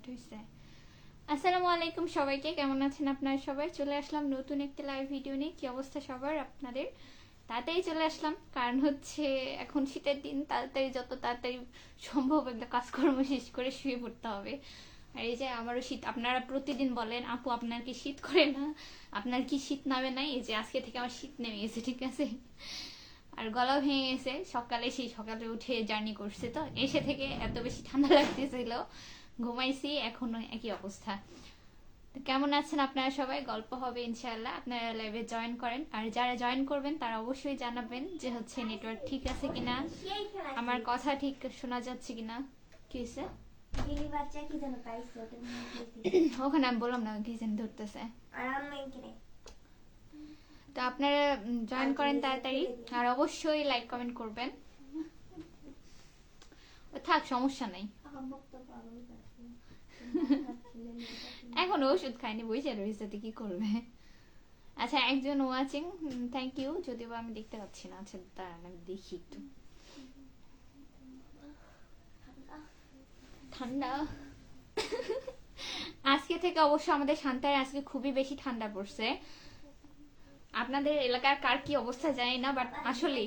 হয়েছে। আসসালামু আলাইকুম সবাইকে, কেমন আছেন আপনারা সবাই? চলে আসলাম নতুন একটি লাইভ ভিডিও নিয়ে। কি অবস্থা সবার আপনাদের? তাড়াতাড়ি চলে আসলাম, কারণ হচ্ছে এখন শীতের দিন, তাড়াতাড়ি যত তাড়াতাড়ি সম্ভব একটা কাজকর্ম শেষ করে শুয়ে পড়তে হবে। আর এই যে আমারও শীত, আপনারা প্রতিদিন বলেন আপু আপনার কি শীত করে না, আপনার কি শীত নামে নাই? এই যে আজকে থেকে আমার শীত নেমে গেছে, ঠিক আছে। আর গলাও ভেঙে গেছে, সকালে উঠে জার্নি করছে, তো এসে থেকে এত বেশি ঠান্ডা লাগতেছিল, ঘুমাইছি, এখনো একই অবস্থা। তো কেমন আছেন আপনারা সবাই? গল্প হবে ইনশাআল্লাহ, আপনারা লাইভে জয়েন করেন। আর যারা জয়েন করবেন তারা অবশ্যই জানাবেন যে হচ্ছে নেটওয়ার্ক ঠিক আছে কিনা, আমার কথা ঠিক শোনা যাচ্ছে কিনা। কি হয়েছে ওখানে? আমি বললাম না কি যেন ধরতেছে। তো আপনারা জয়েন করেন তাড়াতাড়ি, আর অবশ্যই লাইক কমেন্ট করবেন। থাক, সমস্যা নাই। এখন ওষুধ খাইনি, বসে রয়েছে, কি করবে। আচ্ছা, একজন ওয়াচিং, থ্যাংক ইউ। যদিও আমি দেখতে পাচ্ছি না, আচ্ছা দাঁড়ান আমি দেখি একটু। ঠান্ডা আজকে থেকে অবশ্য আমাদের শান্তায় আজকে খুবই বেশি ঠান্ডা পড়ছে। আপনাদের এলাকার কার কি অবস্থা জানি না, বাট আসলে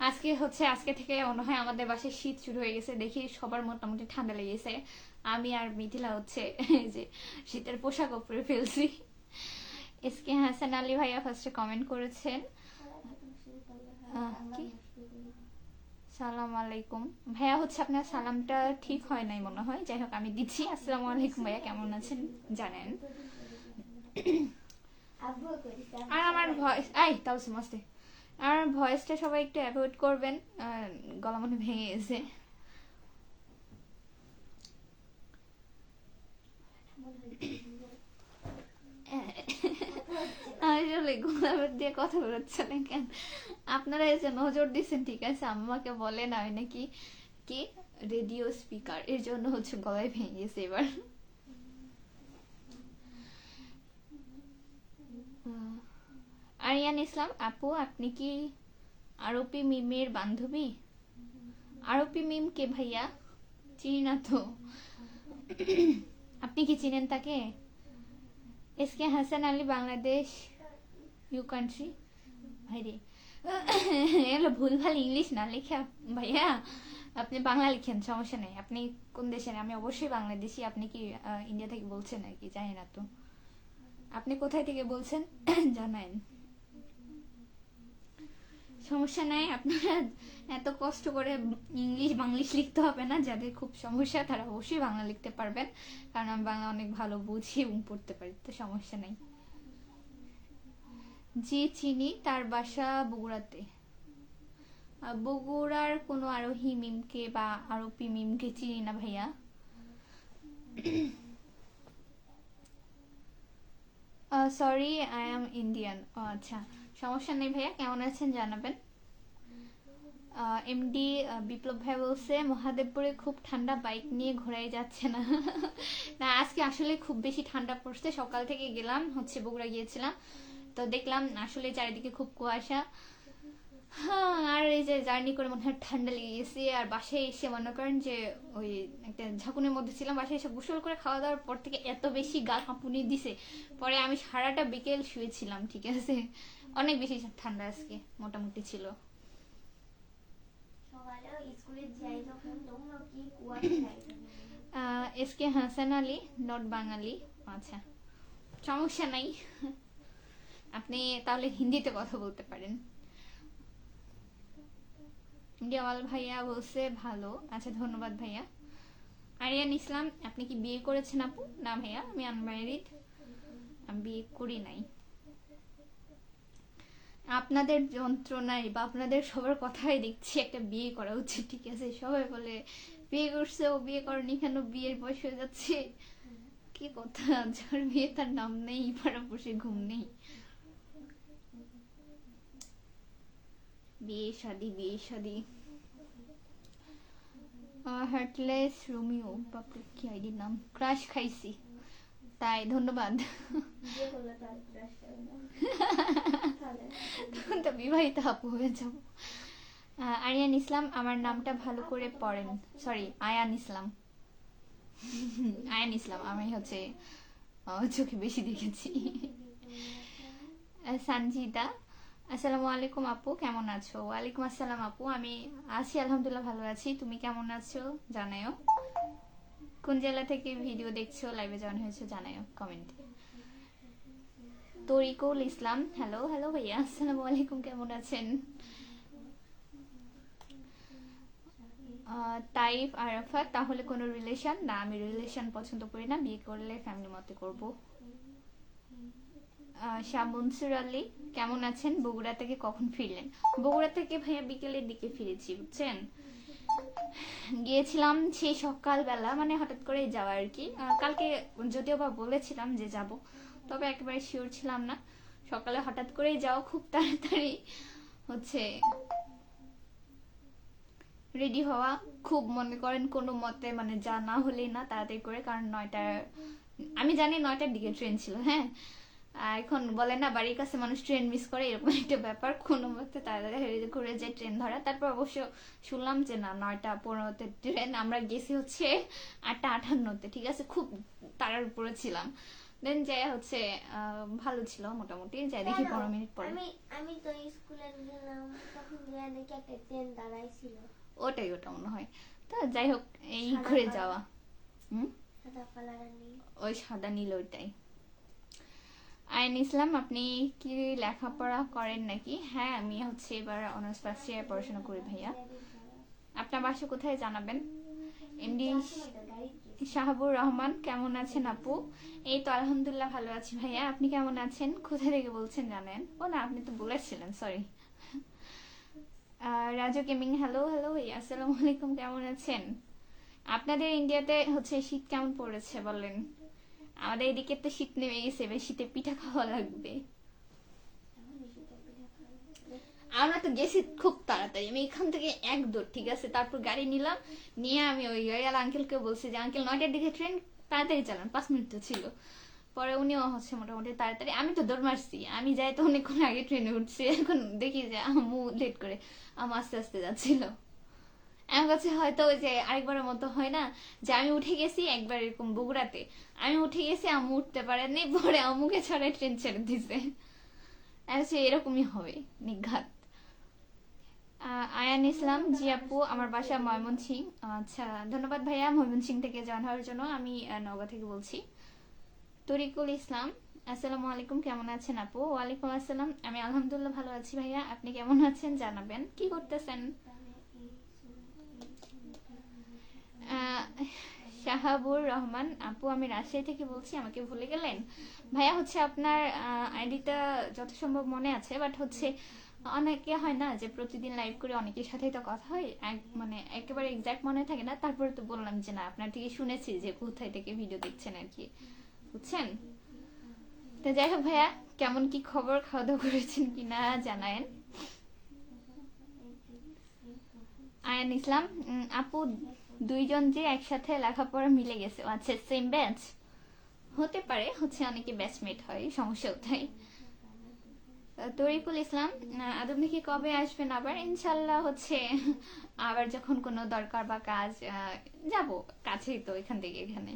আজকে থেকে মনে হয় আমাদের বাসায় শীত শুরু হয়ে গেছে। দেখি সবার মোটামুটি ঠান্ডা লেগেছে। আমি আর মিথিলা হচ্ছে যে শীতের পোশাক পরে ফেলছি। এসকে হাসান আলী ভাইয়া ফার্স্টে কমেন্ট করেছেন কি সালাম আলাইকুম ভাইয়া। হচ্ছে আপনার সালামটা ঠিক হয় নাই মনে হয়, যাই হোক আমি দিচ্ছি। আসসালামু আলাইকুম ভাইয়া, কেমন আছেন জানেন। আর আমার ভয়েস তাও সমস্তে আর ভয়েসটা সবাই একটু অ্যাভয়েড করবেন, গলা মনে ভেঙে গেছে। আসলে গোলাপের দিয়ে কথা বলছে না কেন, আপনারা এসে নজর দিচ্ছেন, ঠিক আছে। আমাকে বলেন আমি নাকি কি রেডিও স্পিকার, এর জন্য হচ্ছে গলায় ভেঙে গেছে এবার। আরিয়ান ইসলাম আপু, আপনি কি আরপি মিমের বান্ধবী? আরপি মিম কে ভাইয়া? চিনি না তো, আপনি কি চিনেন তাকে? SK Hasan Ali Bangladesh you country. ভাইরে এগুলো ভুলভাল ইংলিশ না লিখে ভাইয়া, আপনি বাংলা লিখেন, সমস্যা নেই। আপনি কোন দেশের? আমি অবশ্যই বাংলাদেশি। আপনি কি ইন্ডিয়া থেকে বলছেন নাকি জানি না তো। আপনি কোথায় থেকে বলছেন জানান। সমস্যা নাই, আপনারা এত কষ্ট করে ইংলিশ বাংলিশ লিখতে হবে না। যাদের খুব সমস্যা তারা অবশ্যই বাংলা লিখতে পারবেন, কারণ আমি বাংলা অনেক ভালো বুঝি এবং পড়তে পারি, তো সমস্যা নেই। জি চিনি, তার বাসা বগুড়াতে। বগুড়ার কোনো আরোহী মিমকে বা আরোপি মিমকে চিনি না ভাইয়া। Sorry, I am Indian. ও আচ্ছা, সমস্যা নেই ভাইয়া, কেমন আছেন জানাবেন। এমডি বিপ্লব ভাই বলছে মহাদেবপুরে খুব ঠান্ডা, বাইক নিয়ে ঘোরাই যাচ্ছে না। না, আজকে আসলে খুব বেশি ঠান্ডা পড়ছে। সকাল থেকে গেলাম হচ্ছে বগুড়া গিয়েছিলাম, তো দেখলাম আসলে চারিদিকে খুব কুয়াশা। হ্যাঁ, আর এই যে জার্নি করে মনে হয় ঠান্ডা লেগে গেছে। আর বাসায় এসে মনে করেন যে ওই একটা ঝাঁকুনির মধ্যে ছিলাম, বাসায় এসে গোসল করে খাওয়া দাওয়ার পর থেকে এত বেশি গা কাঁপুনি দিছে, পরে আমি সারাটা বিকেল শুয়েছিলাম, ঠিক আছে। অনেক বেশি ঠান্ডা আজকে মোটামুটি ছিল। এসকে হাসান আলী নট বাঙালি। আচ্ছা, সমস্যা নাই, আপনি তাহলে হিন্দিতে কথা বলতে পারেন। ইন্ডিয়াওয়াল ভাইয়া বলছে ভালো। আচ্ছা, ধন্যবাদ ভাইয়া। আরিয়ান ইসলাম, আপনি কি বিয়ে করেছেন আপু? না ভাইয়া, আমি আনম্যারিড, আমি বিয়ে করি নাই। আপনাদের যন্ত্রণায় বা আপনাদের সবার কথাই দেখছি একটা বিয়ে করা উচিত, ঠিক আছে। সবাই বলে বিয়ে করছে, ও বিয়ে করেনি কেন, বিয়ের বয়স হয়ে যাচ্ছে। কি কথা, যার বিয়ে তার নাম নেই, পাড়া বসে ঘুম নেই। বিয়ে শাদি বিয়ে শাদি। হার্টলেস রোমিও, বাপরে কি আইডির নাম। ক্রাশ খাইছি, তাই ধন্যবাদ। তখন তো বিবাহিত আপু হয়ে যাব। আরিয়ান ইসলাম, আমার নামটা ভালো করে পড়েন। সরি, আয়ান ইসলাম। আয়ান ইসলাম, আমি হচ্ছে চোখে বেশি দেখেছি। সানজিদা, আসসালামু আলাইকুম আপু, কেমন আছো? ওয়ালাইকুম আসসালাম আপু, আমি আছি আলহামদুলিল্লাহ, ভালো আছি। তুমি কেমন আছো জানাও। কোন জেলা থেকে ভিডিও দেখছো, লাইভে জয়েন হয়েছো জানাও কমেন্টে। তরিকুল ইসলাম, হ্যালো হ্যালো ভাইয়া, আসসালামু আলাইকুম, কেমন আছেন? তাইফ আরাফাত, তাহলে কোনো রিলেশন না? আমি রিলেশন পছন্দ করি না, বিয়ে করলে ফ্যামিলি মতে করব। শাহ মনসুর আলী, কেমন আছেন? বগুড়া থেকে কখন ফিরলেন? বগুড়া থেকে ভাইয়া বিকেলের দিকে ফিরেছি, বুঝছেন। গিয়েছিলাম সেই সকালবেলা, মানে হঠাৎ করে যাওয়া আর কি। কালকে যদিও বা বলেছিলাম যে যাব, তবে একেবারে শিওর ছিলাম না। সকালে হঠাৎ করেই যাও, খুব তাড়াতাড়ি হচ্ছে রেডি হওয়া, খুব মনে করেন কোনো মতে মানে যা না হলেই না, তাড়াতাড়ি করে, কারণ 9টার, আমি জানি 9টার দিকে ট্রেন ছিল, হ্যাঁ। আর এখন বলে না বাড়ির কাছে মানুষ ট্রেন মিস করে, এরকম একটা ব্যাপার, কোনো মতে তাড়াতাড়ি করে যে ট্রেন ধরা। তারপর অবশ্য শুনলাম যে না, 9টা 15-তে ট্রেন, আমরা গেছি হচ্ছে 8টা 58-তে, ঠিক আছে, খুব তাড়ার উপরে ছিলাম। দেন যাই হচ্ছে ভালো ছিল মোটামুটি, যাই দেখি 15 মিনিট পরে। আমি তো স্কুলে গেলাম, তখন গিয়ে দেখি একটা ট্রেন দাঁড়াইছিল। ওটা মনে হয়। তো যাই হোক, এই করে যাওয়া। সাদা কালার ওই সাদা নীল, ওইটাই। আইন ইসলাম, আপনি কি লেখাপড়া করেন নাকি? হ্যাঁ, আমি হচ্ছে এবার অনার্স ফার্স্ট ইয়ার পড়াশোনা করি ভাইয়া। আপনার বাসা কোথায় জানাবেন? এমডি শাহাবুর রহমান, কেমন আছেন আপু? এই তো আলহামদুলিল্লাহ ভালো আছি ভাইয়া, আপনি কেমন আছেন? কোথা থেকে বলছেন জানেন? ও না, আপনি তো বলেছিলেন, sorry. Raju gaming, hello hello ভাইয়া, আসসালামু আলাইকুম, কেমন আছেন? আপনাদের ইন্ডিয়াতে হচ্ছে শীত কেমন পড়েছে বলেন? আমাদের এদিকে তো শীত নেমে গেছে, এবার শীতে পিঠা খাওয়া লাগবে। আমরা তো গেছি খুব তাড়াতাড়ি, আমি এখান থেকে এক দৌড়, ঠিক আছে, তারপর গাড়ি নিলাম, নিয়ে আমি ওই গাড়িওয়ালা আঙ্কেলকে বলছি যে আঙ্কেল 9টার দিকে ট্রেন, তাড়াতাড়ি চালান, 5 মিনিট তো ছিল। পরে উনিও হচ্ছে মোটামুটি তাড়াতাড়ি, আমি তো দৌড় মারছি, আমি যাই তো অনেকক্ষণ আগে ট্রেনে উঠছি, এখন দেখি যে আম্মু লেট করে, আম্মু আস্তে আস্তে যাচ্ছিল। আমার কাছে হয়তো ওই যে আরেকবারের মতো হয় না, যে আমি উঠে গেছি একবার এরকম বগুড়াতে, আমি উঠে গেছি, আম্মু উঠতে পারেনি, পরে আম্মুকে ছড়াই ট্রেন ছেড়ে দিছে, এরকমই হবে নিঘাত। আয়ান ইসলাম, জি আপু, আমার বাসা ময়মনসিং। আচ্ছা, ধন্যবাদ ভাইয়া ময়মনসিং থেকে জয়েন হওয়ার জন্য। আমি নওগাঁ থেকে বলছি। তরিকুল ইসলাম, আসসালামু আলাইকুম, কেমন আছেন আপু? ওয়ালাইকুম আসসালাম, আমি আলহামদুলিল্লাহ ভালো আছি ভাইয়া, আপনি কেমন আছেন জানাবেন। কি করতেছেন? শাহাবুর রহমান, আপু আমি রাজশাহী থেকে বলছি, আমাকে ভুলে গেলেন? ভাইয়া হচ্ছে আপনার আইডিটা যথাসম্ভব মনে আছে, বাট হচ্ছে অনেকে হয় না যে প্রতিদিন লাইভ করে অনেকের সাথেই তো কথা হয়, মানে একেবারে এক্সাক্ট মনে থাকে না, তারপরে তো বললাম যে না, আপনার থেকে শুনেছি যে কোথায় থেকে ভিডিও দেখছেন আর কি, বুঝছেন। তো যাই হোক ভাইয়া, কেমন কি খবর, খাওয়া দাওয়া করেছেন কিনা জানায়েন। আয়ান ইসলাম, আপু দুইজন যে একসাথে লেখাপড়া মিলে গেছে, আচ্ছা সেম ব্যাচ হতে পারে, হচ্ছে অনেকে ব্যাচমেট হয়, সমস্যা তাই। তরিকুল ইসলাম, আদম দেখি কবে আসবেন আবার? ইনশাল্লাহ হচ্ছে আবার যখন কোনো দরকার বা কাজ, যাব, কাছেই তো এখান থেকে এখানে।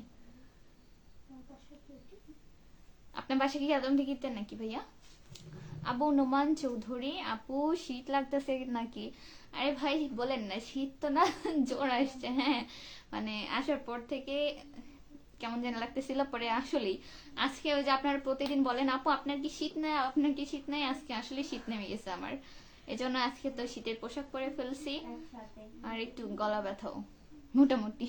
আপনার বাসা কি আদম দিঘিতে নাকি ভাইয়া? আবু নোমান চৌধুরী, আপু শীত লাগতেছে নাকি? আরে ভাই বলেন না, শীত তো না জোর আসছে, হ্যাঁ, মানে আসার পর থেকে কেমন যেন লাগতেছিল, পরে আসলেই আজকে ওই যে আপনারা প্রতিদিন বলেন আপু আপনার কি শীত নাই, আপনার কি শীত নাই, আজকে আসলে শীত নেমে গেছে আমার, এজন্য আজকে তো শীতের পোশাক পরে ফেলছি, আর একটু গলা ব্যথাও মোটামুটি।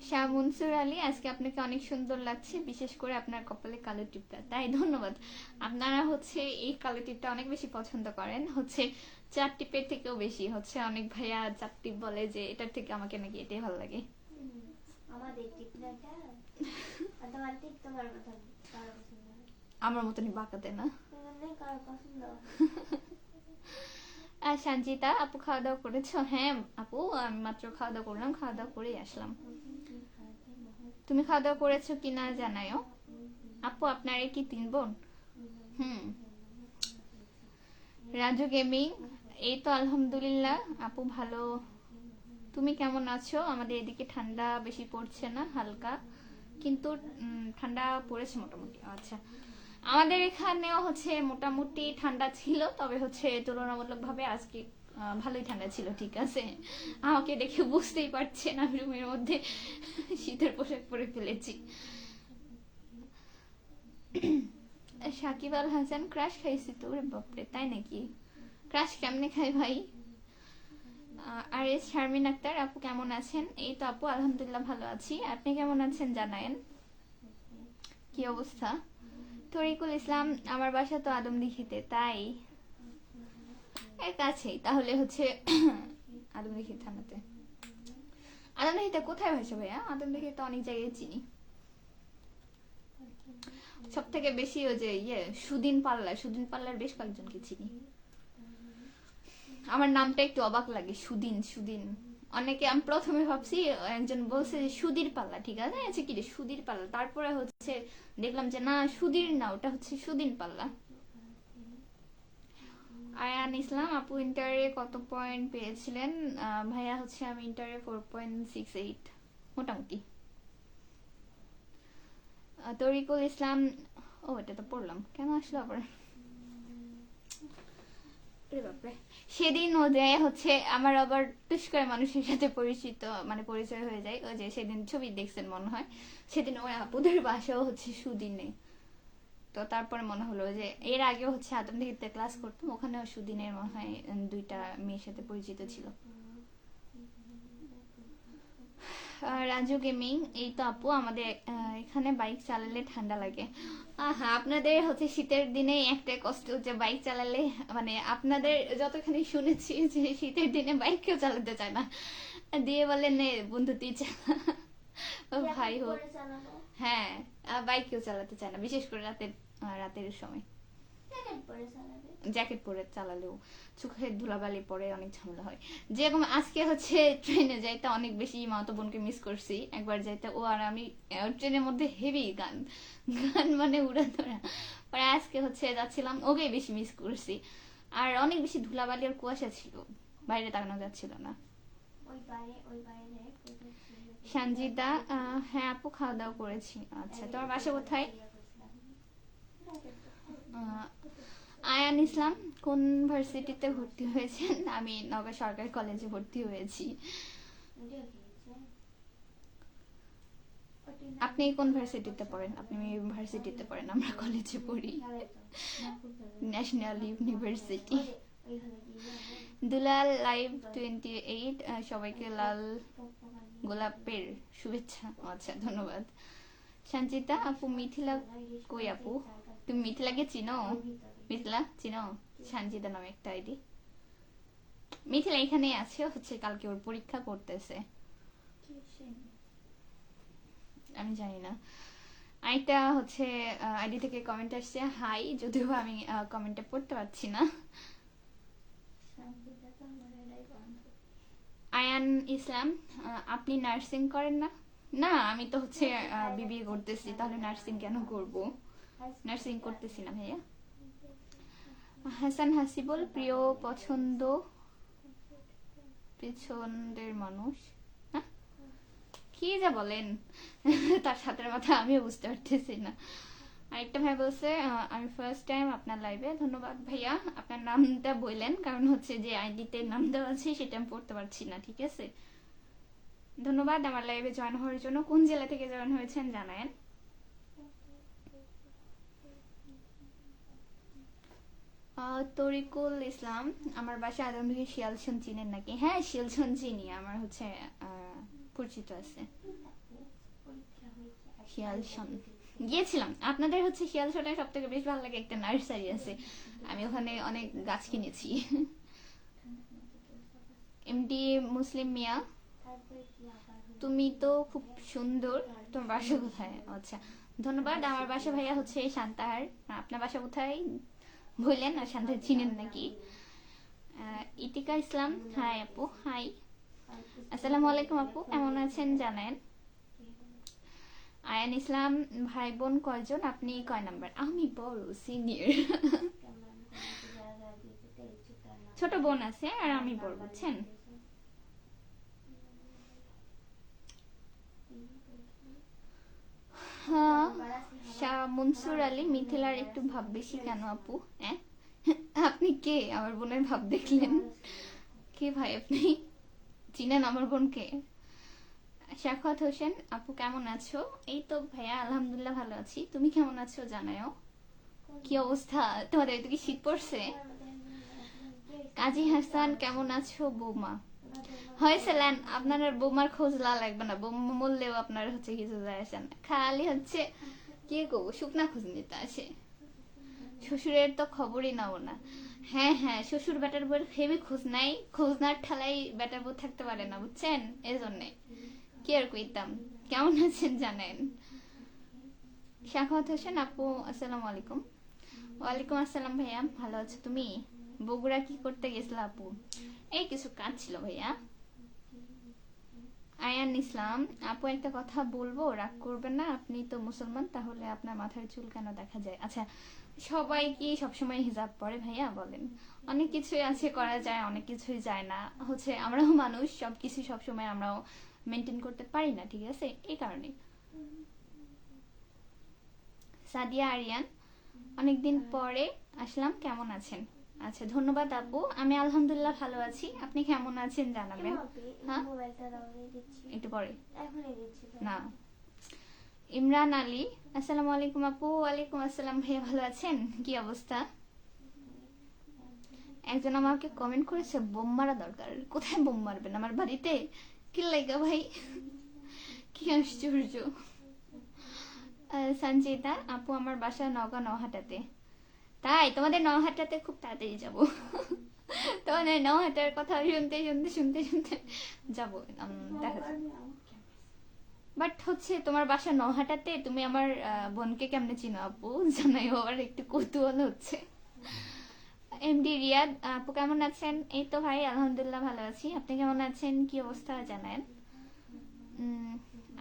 শাহ মনসুর আলী, আজকে আপনাকে অনেক সুন্দর লাগছে, বিশেষ করে আপনার কপালে কালো টিপটা, তাই ধন্যবাদ। আপনারা হচ্ছে এই কালো টিপটা অনেক বেশি পছন্দ করেন, হচ্ছে 4 টিপের থেকেও বেশি, হচ্ছে অনেক ভাইয়া 4 টিপ বলে যে এটার থেকে আমাকে নাকি এটাই ভালো লাগে। আমার মতনই বাঁকাতে না। সঞ্জিতা আপু, খাওয়া দাওয়া করেছো? হ্যাঁ আপু, আমি মাত্র খাওয়া দাওয়া করলাম, খাওয়া দাওয়া করেই আসলাম। তুমি খাওয়া দাওয়া করেছো কিনা জানাও। আপু আপনার কি 3 বোন? হুম। রাজু গেমিং, এই তো আলহামদুলিল্লাহ আপু ভালো। তুমি কেমন আছো? আমাদের এদিকে ঠান্ডা বেশি পড়ছে না, হালকা, কিন্তু ঠান্ডা পড়েছে মোটামুটি। আচ্ছা, আমাদের এখানেও হচ্ছে মোটামুটি ঠান্ডা ছিল, তবে হচ্ছে তুলনামূলকভাবে আজকে ভালোই ঠান্ডা ছিল, ঠিক আছে। আমাকে দেখে বুঝতেই পারছেন আমি রুমের মধ্যে শীতের পোশাক পরে ফেলেছি। সাকিব আল হাসান ক্রাশ খাইছি তো, ওরে বাপরে, তাই নাকি? ক্রাশ কেমনে খাই ভাই? আর এস শারমিন আক্তার আপু কেমন আছেন? এই তো আপু আলহামদুলিল্লাহ ভালো আছি, আপনি কেমন আছেন জানায়েন। কি অবস্থা? তরিকুল ইসলাম আমার বাসা তো আদমদীঘিতে, তাই এর কাছেই তাহলে হচ্ছে আদমদীঘি থানাতে। আদমদীঘিতে কোথায় বাসা ভাইয়া? আদমদীঘি তো অনেক জায়গায় চিনি। সব থেকে বেশি ওই যে সুদিন পাল্লার বেশ কয়েকজনকে চিনি। আমার নামটা একটু অবাক লাগে, সুদিন সুদিন। অনেকে, আমি প্রথমে ভাবছি একজন বলছে যে সুধীর পাল্লা, ঠিক আছে, আচ্ছা কি রে সুধীর পাল্লা, তারপরে হচ্ছে দেখলাম যে না, সুধীর না, ওটা হচ্ছে সুদিন পাল্লা। আয়ান ইসলাম আপু ইন্টারে কত পয়েন্ট পেয়েছিলেন? ভাইয়া হচ্ছে আমি ইন্টারে 4.68 মোটামুটি। তরিকুল ইসলাম, ও এটা তো পড়লাম, কেন আসলো আবার? সেদিন ও যে হচ্ছে আমার আবার টুস করে মানুষের সাথে পরিচিত, মানে পরিচয় হয়ে যায়। ওই যে সেদিন ছবি দেখছেন মনে হয়, সেদিন ওই আপুদের বাসাও হচ্ছে সুদিনে। তো তারপরে মনে হলো যে এর আগেও হচ্ছে আদমদীঘিতে ক্লাস করতাম, ওখানেও সুদিনের মনে হয় 2টা মেয়ের সাথে পরিচিত ছিল। রাজু গেমিং, এই তো আপু আমাদের এখানে বাইক চালালে ঠান্ডা লাগে। হ্যাঁ, আপনাদের হচ্ছে শীতের দিনে একটা কষ্ট, যে বাইক চালালে, মানে আপনাদের যতখানি শুনেছি যে শীতের দিনে বাইক কেউ চালাতে চায় না, দিয়ে বলে নে বন্ধু তুই চালা। ভাই হোক, হ্যাঁ, বাইক কেউ চালাতে চায় না, বিশেষ করে রাতের সময়। জ্যাকেট পরে চালালেও চোখে ধুলাবালি পরে অনেক ঝামেলা হয়। যেরকম আজকে হচ্ছে ট্রেনে যাইতে অনেক বেশি মামাতো বোনকে মিস করছি, একবার যাইতে ও আর আমি ট্রেনের মধ্যে হেভি গান গান মানে উড়াধরা। পরে আজকে হচ্ছে যাচ্ছিলাম, ওকে বেশি মিস করছি। আর অনেক বেশি ধুলাবালি আর কুয়াশা ছিল, বাইরে তাকানো যাচ্ছিল না। সঞ্জিতা, হ্যাঁ আপু খাওয়া দাওয়া করেছি। আচ্ছা, তোমার বাসা কোথায়? আয়ান ইসলাম কোন ভার্সিটিতে ভর্তি হয়েছেন? আমি নগর সরকারি কলেজে ভর্তি হয়েছি। আপনি কোন ভার্সিটিতে পড়েন? আপনি ইউনিভার্সিটিতে পড়েন, আমরা কলেজে পড়ি, ন্যাশনাল ইউনিভার্সিটি। দুলাল লাইভ 28, সবাইকে লাল গোলাপের শুভেচ্ছা। আচ্ছা, ধন্যবাদ। সঞ্চিতা আপু মিথিলা কই? আপু তুমি মিথিলাকে চিনো? মিথিলা চিনো? সঞ্চিতা নামে একটা আইডি। মিথিলা এখানে আছে, হচ্ছে কালকে ওর পরীক্ষা করতেছে, আমি জানি না। আরেকটা হচ্ছে আইডি থেকে কমেন্ট আসছে হাই, যদিও আমি কমেন্টে পড়তে পারছি না। আয়ান ইসলাম, আপনি নার্সিং করেন না? না, আমি তো হচ্ছে বিবিএ করতেছি, তাহলে নার্সিং কেন করব? নার্সিং করতেছি না ভাইয়া। হাসান হাসিবুল, প্রিয় পছন্দের মানুষ, হ্যাঁ কি যা বলেন তার সাথে মাথা আমিও বুঝতে পারতেছি না। আরেকটা ভাই বলছে আমি ফার্স্ট টাইম আপনার লাইভে। ধন্যবাদ ভাইয়া, আপনার নামটা বললেন, কারণ হচ্ছে যে আইডিতে নাম দেওয়া আছে সেটা আমি পড়তে পারছি না, ঠিক আছে। ধন্যবাদ আমার লাইভে জয়েন হওয়ার জন্য। কোন জেলা থেকে জয়েন হয়েছেন জানায়েন। তরিকুল ইসলাম, আমার বাসা আদমদীঘি, শিয়ালসন চিনেন নাকি? হ্যাঁ শিয়ালসন চিনি, আমার হচ্ছে পরিচিত আছে শিয়ালসন, গিয়েছিলাম। আপনাদের হচ্ছে শিয়ালসনে সব থেকে বেশ ভালো লাগে একটা নার্সারি আছে, আমি ওখানে অনেক গাছ কিনেছি। এমডি মুসলিম মিয়া, তুমি তো খুব সুন্দর, তোমার বাসা কোথায়? আচ্ছা, ধন্যবাদ। আমার বাসা ভাইয়া হচ্ছে সান্তাহার, আপনার বাসা কোথায় বললেন? আর সান্তাহার চিনেন নাকি? ইতিকা ইসলাম, হাই আপু। হাই, আসসালামু আলাইকুম আপু, কেমন আছেন জানেন। আয়ান ইসলাম, ভাই বোন কয়জন? আপনি কয় নাম্বার? আমি বড়, সিনিয়র। ছোট বোন আছে আর আমি বড়, বুঝছেন। হ্যাঁ, শাহ মনসুর আলী মিথিলার একটু ভাব বেশি কেন আপু? হ্যাঁ, আপনি কে? আমার বোনের ভাব দেখলেন? কে ভাই আপনি? চিনেন আমার বোনকে? শাখাত হোসেন আপু কেমন আছো? এই তো ভাইয়া আলহামদুলিল্লাহ ভালো আছি। তুমি কেমন আছো জানাও। কি অবস্থা তোমাদের? তো কি শীত পড়ছে? কাজী হাসান কেমন আছো বৌমা? হয়েছে ল্যান, আপনার আর বৌমার খোঁজ লাগবে না। বৌমা মরলেও আপনার হচ্ছে কিছু যায় আসে না। খালি হচ্ছে কি করবো, শুকনা খোঁজ নিতে আসে। শ্বশুরের তো খবরই নাও না। হ্যাঁ হ্যাঁ, শ্বশুর বেটার বউয়ের হেবি খোঁজ নাই। খোঁজ না ঠালাই বেটার বউ থাকতে পারে না, বুঝছেন? এই জন্যে কি আর কইতাম। কেমন আছেন জানেন? শাখাওয়াত হোসেন আপু আসসালামু আলাইকুম। ওয়ালাইকুম আসসালাম ভাইয়া, ভালো আছো তুমি? বগুড়া কি করতে গেছিলা আপু? এই কিছু কাজ ছিল ভাইয়া। আয়ান ইসলাম আপু একটা কথা বলবো, রাগ করবেন না? আপনি তো মুসলমান, তাহলে আপনার মাথার চুল কেন দেখা যায়? আচ্ছা, সবাই কি সবসময় হিজাব পরে ভাইয়া? বলেন। অনেক কিছুই আছে করা যায়, অনেক কিছুই যায় না। হচ্ছে আমরাও মানুষ, সবকিছু সবসময় আমরাও মেনটেন করতে পারি না, ঠিক আছে? এই কারণে। সাদিয়া আরিয়ান অনেকদিন পরে আসলাম, কেমন আছেন? আচ্ছা ধন্যবাদ আপু, আমি আলহামদুলিল্লাহ ভালো আছি। আপনি কেমন আছেন জানাবেন। হ্যাঁ একটু পরে না। ইমরান আলী আসসালামু আলাইকুম আপু। ওয়ালাইকুম আসসালাম ভাইয়া, ভালো আছেন? কি অবস্থা? একজন আমাকে কমেন্ট করেছে বোম মারা দরকার। কোথায় বোম মারবেন? আমার বাড়িতে? কি লাইগা ভাই? কি আশ্চর্য। সঞ্জিতা আপু আমার বাসা নওগাঁ নহাটাতে। তাই? তোমাদের নহাটাতে খুব তাড়াতাড়ি যাবো। তোমাদের নহাটার কথা শুনতে শুনতে শুনতে শুনতে যাবো। দেখা যাক। বাট হচ্ছে তোমার বাসা নহাটাতে, তুমি আমার বোনকে কেমনে চিনো আপু জানাই, আমার একটু কৌতূহল হচ্ছে। এমডি রিয়াদ আপু কেমন আছেন? এই তো ভাই আলহামদুলিল্লাহ ভালো আছি। আপনি কেমন আছেন? কি অবস্থা জানেন?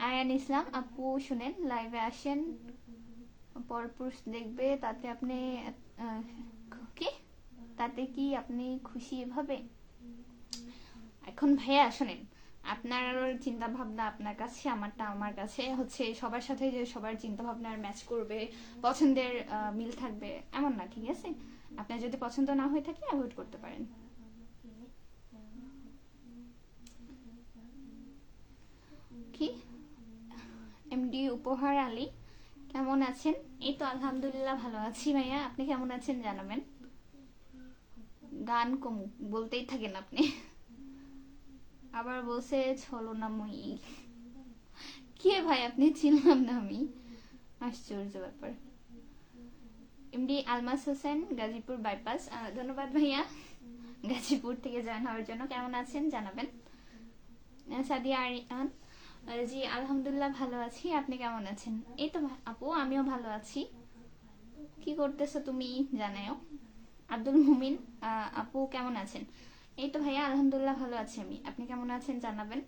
আয়ান ইসলাম আপু শুনেন, লাইভে আসেন, পরপুরুষ দেখবে তাতে আপনি আহ, কি তাতে কি আপনি খুশি এভাবে? এখন ভাইয়া শোনেন, আপনার চিন্তা ভাবনা আপনার কাছে, আমারটা আমার কাছে। হচ্ছে সবার সাথে যে সবার চিন্তা ভাবনার ম্যাচ করবে, পছন্দের মিল থাকবে এমন না, ঠিক আছে? আপনার যদি পছন্দ না হয়ে থাকে অ্যাভয়েড করতে পারেন। কি এমডি উপহার আলী কেমন আছেন? এই তো আলহামদুলিল্লাহ ভালো আছি ভাইয়া, আপনি কেমন আছেন জানাবেন। গান কমু বলতেই থাকেন আপনি। আবার বলছে ছলো না মই। কে ভাই আপনি? চিনলাম না আমি, আশ্চর্য ব্যাপার। এমডি আলমাস হোসেন গাজীপুর বাইপাস ধন্যবাদ ভাইয়া গাজীপুর থেকে জয়েন হওয়ার জন্য। কেমন আছেন জানাবেন। সাদিয়া আরিয়ান জি আলহামদুলিল্লাহ ভালো আছি, আপনি কেমন আছেন? এই তো আপু আমিও ভালো আছি। কি করতেছো তুমি জানাও। আব্দুল মুমিন আপু কেমন আছেন? এই তো ভাইয়া আলহামদুলিল্লাহ ভালো আছি আমি, আপনি কেমন আছেন জানাবেন।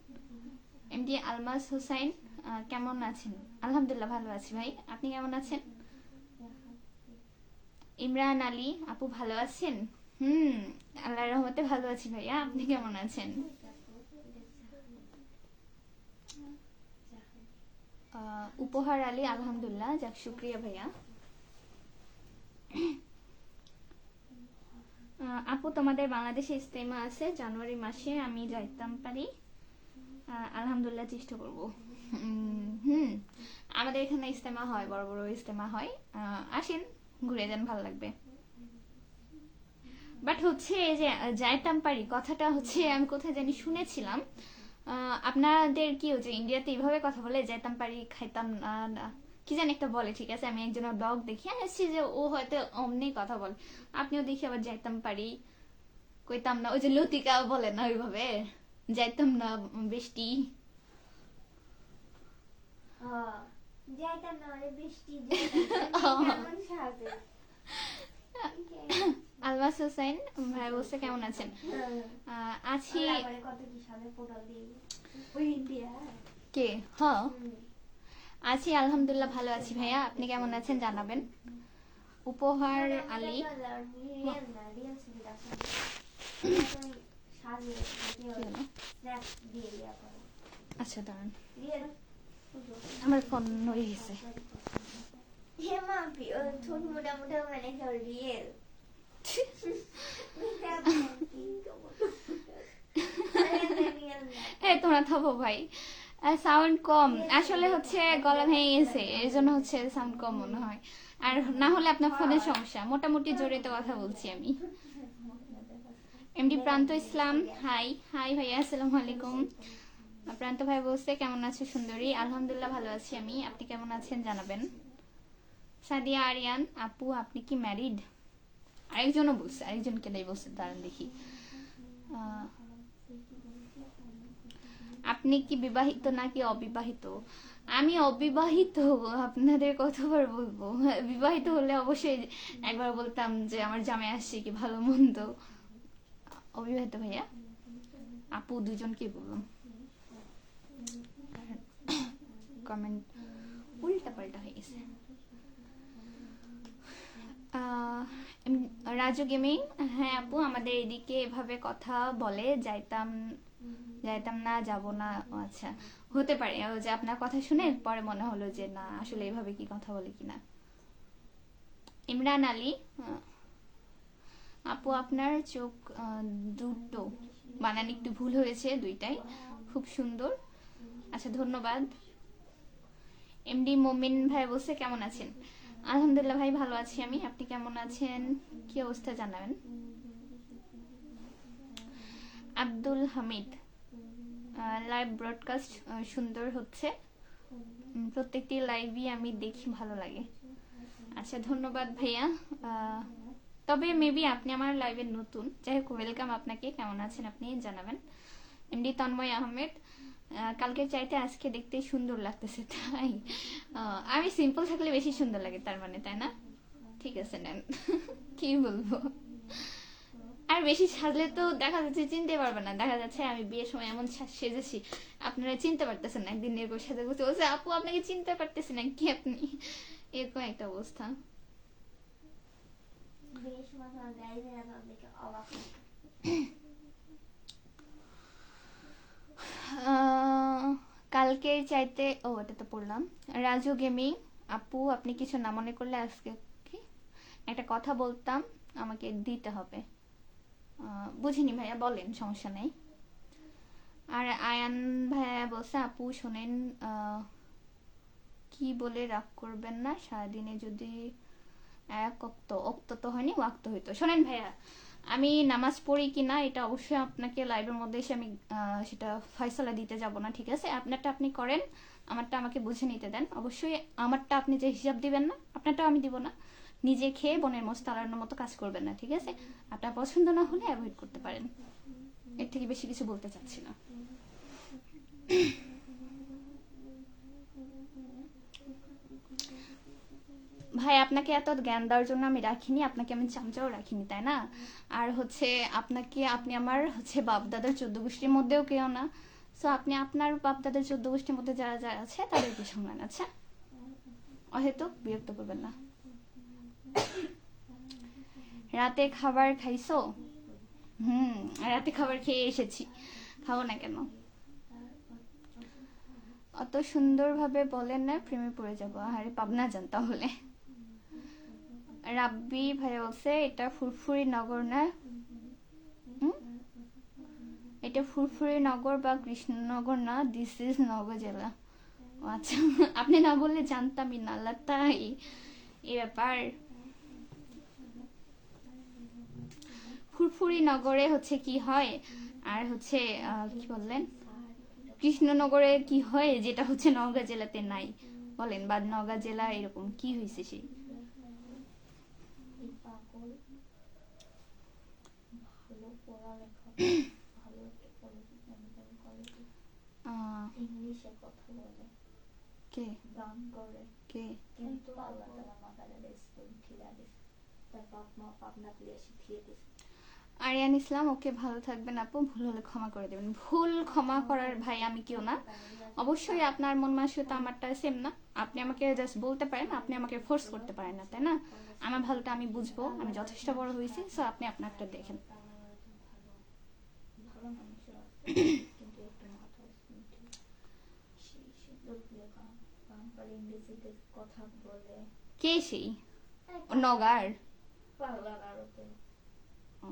এমডি আলমাস হোসাইন কেমন আছেন? আলহামদুলিল্লাহ ভালো আছি ভাই, আপনি কেমন আছেন? ইমরান আলী আপু ভালো আছেন? আল্লাহর রহমতে ভালো আছি ভাইয়া, আপনি কেমন আছেন? উপহার আলী আলহামদুলিল্লাহ, যাক শুক্রিয়া ভাইয়া। আপু তোমাদের বাংলাদেশে ইস্তেমা আছে জানুয়ারি মাসে, আমি যাইতাম পারি? আলহামদুলিল্লাহ চেষ্টা করবো। আমাদের এখানে ইস্তেমা হয়, বড় বড় ইস্তেমা হয়, আসেন ঘুরে যান, ভালো লাগবে। বাট হচ্ছে এই যে যাইতাম পারি কথাটা হচ্ছে আমি কোথায় জানি শুনেছিলাম। আপনাদের কি হচ্ছে ইন্ডিয়াতে এইভাবে কথা বলে, যাইতাম পারি খাইতাম না, কি জানি একটা বলে, ঠিক আছে? আমি একজনের ব্লগ দেখি আসছি যে ও হয়তো অমনি কথা বলে। আপনিও দেখি আবার যাইতাম পারি কইতাম না, ওই যে লতিকা বলে না ওইভাবে, যাইতাম না বৃষ্টি। যাইতাম না মানে বৃষ্টি কেমন সাজে। আলমাস হোসেন ভাই বলছে কেমন আছেন? আছি। কত কি সাজে পোটাল দিয়ে ওই ইন্ডিয়া কে? হ্যাঁ আছি আলহামদুলিল্লাহ ভালো আছি ভাইয়া, আপনি কেমন আছেন জানাবেন। উপহার আলী আচ্ছা দাঁড়ান। আমার ফোন হয়ে গেছে। হে মা ঠোঁট মোটা মোটা মানে রিয়েল তোমরা থাকো ভাই, সাউন্ড কম আসলে হচ্ছে, গলা ভেঙে গেছে এর জন্য হচ্ছে সাউন্ড কম মনে হয়, আর না হলে আপনার ফোনের সমস্যা। মোটামুটি জোরে তো কথা বলছি আমি। এমডি প্রান্ত ইসলাম, হাই হাই ভাইয়া, আসসালামু আলাইকুম। প্রান্ত ভাই বলছে কেমন আছো সুন্দরী? আলহামদুলিল্লাহ ভালো আছি আমি, আপনি কেমন আছেন জানাবেন। সাদিয়া আরিয়ান আপু আপনি কি ম্যারিড? আরেকজনও বলছে, আরেকজনকে নাই বলছে, দাঁড়ান দেখি। আপনি কি বিবাহিত নাকি অবিবাহিত? আমি অবিবাহিত, আপনাদের কতবার বলবো? বিবাহিত হলে অবশ্যই একবার বলতাম যে আমার জামাই আসছে কি ভালো মন্দ। অবিবাহিত ভাইয়া, আপু দুজনকে বললাম। কমেন্ট উল্টা পাল্টা হয়ে গেছে। রাজু গেমিং, হ্যাঁ আপু আমাদের এদিকে এভাবে কথা বলে, যাইতাম না, যাব না। আচ্ছা, হতে পারে যে আপনার কথা শুনে পরে মনে হলো যে না আসলে এভাবে কি কথা বলে কিনা। ইমরান আলী, আপু আপনার চোখ দুটো, বানান একটু ভুল হয়েছে, দুইটাই খুব সুন্দর। আচ্ছা ধন্যবাদ। এমডি মোমিন ভাই বলছে কেমন আছেন? আলহামদুলিল্লাহ ভাই ভালো আছি আমি, আপনি কেমন আছেন, কি অবস্থা জানাবেন। আব্দুল হামিদ, লাইভ ব্রডকাস্ট সুন্দর হচ্ছে, প্রত্যেকটি লাইভই আমি দেখি, ভালো লাগে। আচ্ছা ধন্যবাদ ভাইয়া। তবে মেবি আপনি আমার লাইভে নতুন, যাই হোক ওয়েলকাম আপনাকে, কেমন আছেন আপনি জানাবেন। এমডি তন্ময় আহমেদ, কালকের চাইতে আজকে দেখতে সুন্দর লাগতেছে। তাই আমি সিম্পল থাকলে বেশি সুন্দর লাগে তার মানে, তাই না? ঠিক আছে নেন। কি বলবো, আর বেশি সাজলে তো দেখা যাচ্ছে চিনতে পারবে না, দেখা যাচ্ছে আমি বিয়ের সময় এমন সেজেছি আপনারা চিনতে পারতেছেন না, একদিন এরকম সাজে বসে বলছে আপু আপনাকে চিনতে পারতেছি না কি আপনি, এরকম একটা অবস্থা। কালকের চাইতে, ও এটা তো পড়লাম। রাজু গেমিং, আপু আপনি কিছু না মনে করলে আজকে কি একটা কথা বলতাম, আমাকে দিতে হবে। বুঝিনি ভাইয়া, বলেন, সমস্যা নেই। আর আয়ান ভাইয়া বলছে আপু শোনেন, কি বলে রাগ করবেন না, সারাদিনে যদি এক অক্ত তো হয়নি, ওয়াক্ত হইতো। শোনেন ভাইয়া, আমি নামাজ পড়ি কিনা এটা অবশ্যই আপনাকে লাইভের মধ্যে এসে আমি সেটা ফয়সালা দিতে যাব না, ঠিক আছে? আপনারটা আপনি করেন, আমারটা আমাকে বুঝে নিতে দেন। অবশ্যই আমারটা আপনি যে হিসাব দিবেন না, আপনারটা আমি দিব না। নিজে খেয়ে বনের মোষ তাড়ানোর মতো কাজ করবেন না, ঠিক আছে? আপনার পছন্দ না হলে অ্যাভয়েড করতে পারেন, এর থেকে বেশি কিছু বলতে চাচ্ছি না। ভাই আপনাকে এত জ্ঞান দেওয়ার জন্য আমি রাখিনি, আপনাকে আমি চামচাও রাখিনি, তাই না? আর হচ্ছে আপনাকে, আপনি আমার হচ্ছে বাপদাদার 14 গোষ্ঠীর মধ্যেও কেউ না, সো আপনি আপনার বাপদাদার 14 গোষ্ঠীর মধ্যে যারা যারা আছে তাদেরকে সামলান, আচ্ছা? হয়তো বিরক্ত করবেন না। রাতে খাবার খাইছো? রাতে খাবার খেয়ে এসেছি, খাবো না কেন? অত সুন্দরভাবে বলেন না, প্রেমে পড়ে যাবো। আরে পাবনা যান তাহলে। রাব্বি ভাইয়া বলছে এটা ফুরফুরি নগর না, এটা ফুরফুরি নগর বা কৃষ্ণনগর না, দিস ইজ নগর জেলা। আচ্ছা, আপনি না বললে জানতামই না, তাই এই ব্যাপার। ফুরফুরি নগরে হচ্ছে কি হয়, আর হচ্ছে কি বললেন কৃষ্ণনগরে কি হয়, যেটা হচ্ছে নওগাঁ জেলাতে নাই বলেন, বা নওগাঁ জেলা এরকম কি হয়েছে সেই? ইংলিশে কথা বলে, কে গান করে, কে? কিন্তু আল্লাহ তাআলা মাকালে স্কুল ঠিলা দিছে, তার বাপ মা পাবনা দিয়ে শিখিয়ে দিছে। আরিয়ান ইসলাম, ওকে ভালো থাকবেন আপু, ভুল হলে ক্ষমা করে দেবেন। ভুল ক্ষমা করার ভাই আমি কেউ না, অবশ্যই আপনার মন মানসিকতা আমারটা সেম না, আপনি আমাকে জাস্ট বলতে পারেন, আপনি আমাকে ফোর্স করতে পারেন না, তাই না? আমার ভালোটা আমি বুঝবো, আমি যথেষ্ট বড় হয়েছি, সো আপনি আপনারটা দেখেন। লোকপ্রিয় কাম পারে ইংরেজিতে কথা বলে কে সেই? ও নগার? পাগলা গারোতে ও,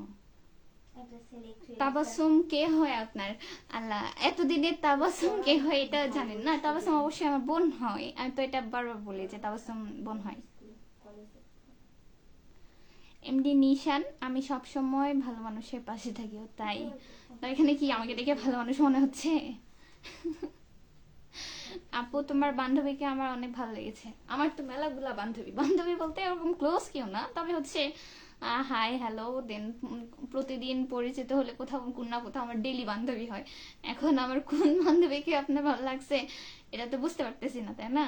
একটা ছেলে তাবাসুম কে হয় আপনার? আল্লাহ, এতদিনের তাবাসুম কে হয় এটা জানেন না? তাবাসুম অবশ্যই আমার বোন হয়, আমি তো এটা বারবার বলি যে তাবাসুম বোন হয়। কলেজে এমডি নিশান, আমি সব সময় ভালো মানুষের পাশে থাকি। ও তাই? তো এখানে কি আমাকে দেখে ভালো মানুষ মনে হচ্ছে? আপু, তোমার বান্ধবীকে আমার অনেক ভালো লেগেছে। আমার তো মেলাগুলা বান্ধবী, বান্ধবী বলতে এরকম ক্লোজ কেউ না, তবে হচ্ছে হাই হ্যালো দেন প্রতিদিন পরিচিত হলে কোথাও কোন না কোথাও আমার ডেইলি বান্ধবী হয়। এখন আমার কোন বান্ধবীকে আপনার ভালো লাগছে এটা তো বুঝতে পারতেছি না, তাই না?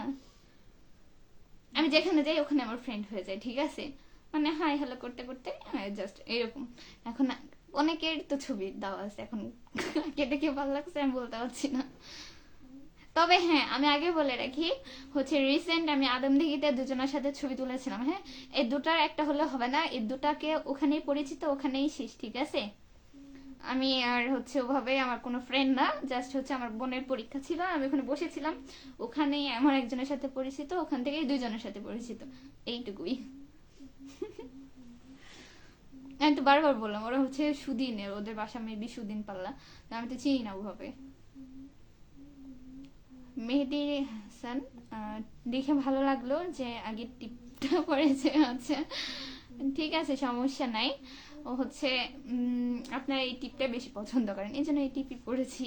আমি যেখানে যাই ওখানে আমার ফ্রেন্ড হয়ে যায়, ঠিক আছে? মানে হাই হ্যালো করতে করতে জাস্ট এরকম। এখন অনেকের তো ছবি দেওয়া আছে, এখন কেটে কে ভালো লাগছে আমি বলতে পারছি না। তবে হ্যাঁ, আমি আগে বলে রাখি, হচ্ছে রিসেন্ট আমি আদমদিঘিতে দুজনের সাথে ছবি তুলেছিলাম। হ্যাঁ, এই দুটার একটা হলে হবে না, এই দুটাকে ওখানেই পরিচিত, ওখানেই শেষ, ঠিক আছে? আমি আর হচ্ছে ওভাবে আমার কোনো ফ্রেন্ড না, জাস্ট হচ্ছে আমার বোনের পরীক্ষা ছিল, আমি ওখানে বসেছিলাম, ওখানেই আমার একজনের সাথে পরিচিত, ওখান থেকেই দুইজনের সাথে পরিচিত, এইটুকুই। আমি তো বারবার বললাম ওরা হচ্ছে সুদিনের, ওদের বাসা মেবি সুদিন পাল্লা, আমি তো চিনি না ওভাবে। মেহেদি হাসান, দেখে ভালো লাগলো যে আগে টিপটা পড়েছে। আচ্ছা, ঠিক আছে, সমস্যা নাই। ও হচ্ছে আপনার এই টিপটা বেশি পছন্দ করেন, এই জন্য এই টিপই পড়েছি।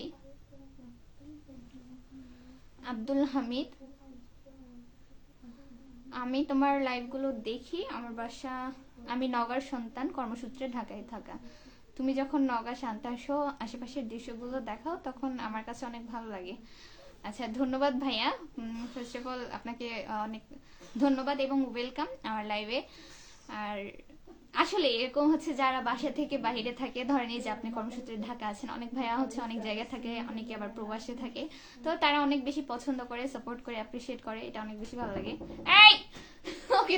আব্দুল হামিদ, আমি তোমার লাইভগুলো দেখি, আমার বাসা, আমি নগার সন্তান, কর্মসূত্রে ঢাকায় থাকা। তুমি যখন নগা শান্তা আসো, আশেপাশের দৃশ্যগুলো দেখাও, তখন আমার কাছে অনেক ভালো লাগে। আচ্ছা, ধন্যবাদ ভাইয়া। ফার্স্ট অফ অল আপনাকে অনেক ধন্যবাদ এবং ওয়েলকাম আমার লাইভে। আর আসলে এরকম হচ্ছে যারা বাসা থেকে বাইরে থাকে, ধরেন এই যে আপনি কর্মসূত্রে ঢাকা আছেন, অনেক ভাইয়া হচ্ছে অনেক জায়গায় থাকে, অনেকে আবার প্রবাসে থাকে, তো তারা অনেক বেশি পছন্দ করে, সাপোর্ট করে, অ্যাপ্রিসিয়েট করে, এটা অনেক বেশি ভালো লাগে। এই ওকে,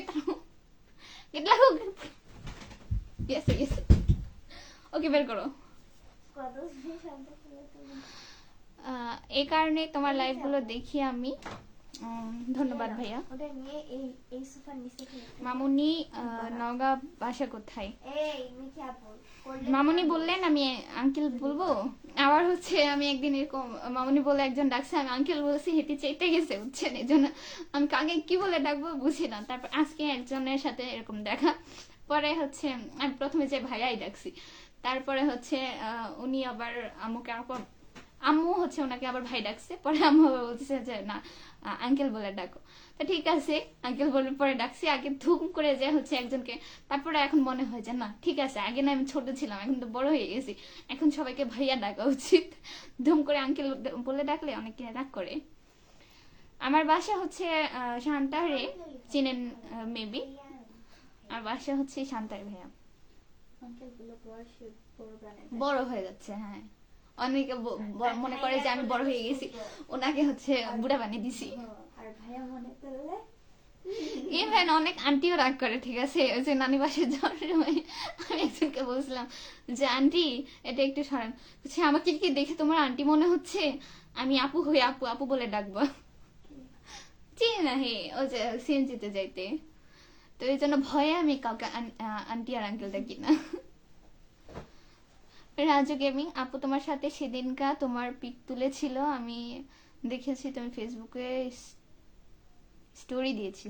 গেছে গেছে, ওকে বের করো। কত শান্ত করে তুমি এই কারণে তোমার লাইভগুলো দেখি আমি। ধন্যবাদ ভাইয়া। ওটা নিয়ে এই এই সোফার নিচে মামুনি, নওগাঁ বাসা কোথায়? এই মিঠি আপু মামুনি বললেন, আমি আঙ্কেল বলবো? আবার হচ্ছে আমি একদিন এরকম মামুনি বলে একজন ডাকছে, আমি আঙ্কেল বলছি, হেঁটে চাইতে গেছে, বুঝছেন? এই জন্য আমি কাকে কি বলে ডাকবো বুঝি না। তারপর আজকে একজনের সাথে এরকম দেখা, পরে হচ্ছে আমি প্রথমে যে ভাইয়াই ডাকছি, তারপরে হচ্ছে উনি আবার আম্মুকে আম্মু হচ্ছে ওনাকে আবার ভাই ডাকছে, পরে আম্মু আবার বলতেছে যে না, আঙ্কেল বলে ডাকো। তো ঠিক আছে, আঙ্কেল বলে পরে ডাকছি, আগে ধুম করে যে হচ্ছে একজনকে, তারপরে এখন মনে হয় যে না ঠিক আছে, আগে না আমি ছোট ছিলাম, এখন তো বড় হয়ে গেছি, এখন সবাইকে ভাইয়া ডাকা উচিত। ধুম করে আঙ্কেল বলে ডাকলে অনেকে রাগ করে। আমার বাসা হচ্ছে শান্তাহারে, চিনেন মেবি, আর বাসা হচ্ছে শান্তাহারে ভাইয়া। আঙ্কেল গুলো বয়সে বড় বানায় বড় হয়ে যাচ্ছে, হ্যাঁ, অনেকে মনে করে যে আমি বড় হয়ে গেছি, ওনাকে হচ্ছে বুড়া বানিয়ে দিছি। আর ভাইয়া মনে করলে ইভেন অনেক আন্টিও রাগ করে, ঠিক আছে? ওই যে নানি বাসায় যাওয়ার সময় আমি একজনকে বলছিলাম যে আন্টি এটা একটু সরান, বলছে আমাকে কি দেখে তোমার আন্টি মনে হচ্ছে? আমি আপু হয়ে আপু আপু বলে ডাকবো। চিনি না, হে ও যে সিএনজিতে যাইতে, তো এই জন্য ভয়ে আমি কাউকে আন্টি আর আঙ্কেল ডাকি না। রাজু গেমিং, আপু তোমার সাথে সেদিনকা তোমার পিক তুলেছিল, আমি দেখেছি, তুমি ফেসবুকে স্টোরি দিয়েছি।